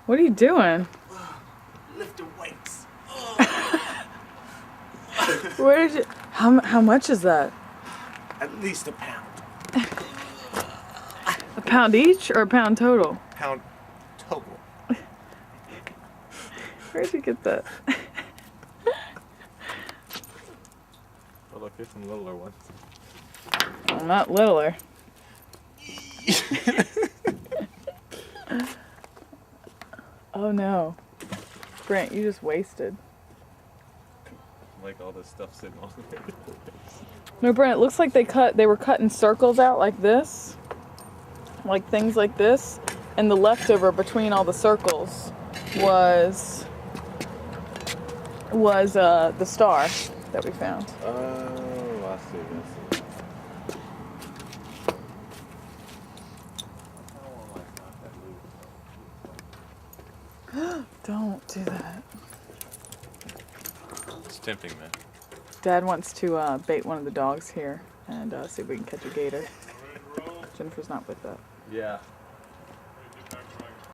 What are you doing? Lifting weights. Where did you? How much is that? At least a pound. A pound each or a pound total? Pound total. Where'd you get that? Oh, look, here's some littler ones. Well, not littler. Oh no. Brent, you just wasted. Like all this stuff sitting on there. No, Brent, it looks like they were cutting circles out like this. Like things like this. And the leftover between all the circles was the star that we found. Oh, I see. Don't do that. It's tempting, man. Dad wants to bait one of the dogs here and see if we can catch a gator. Jennifer's not with that. Yeah.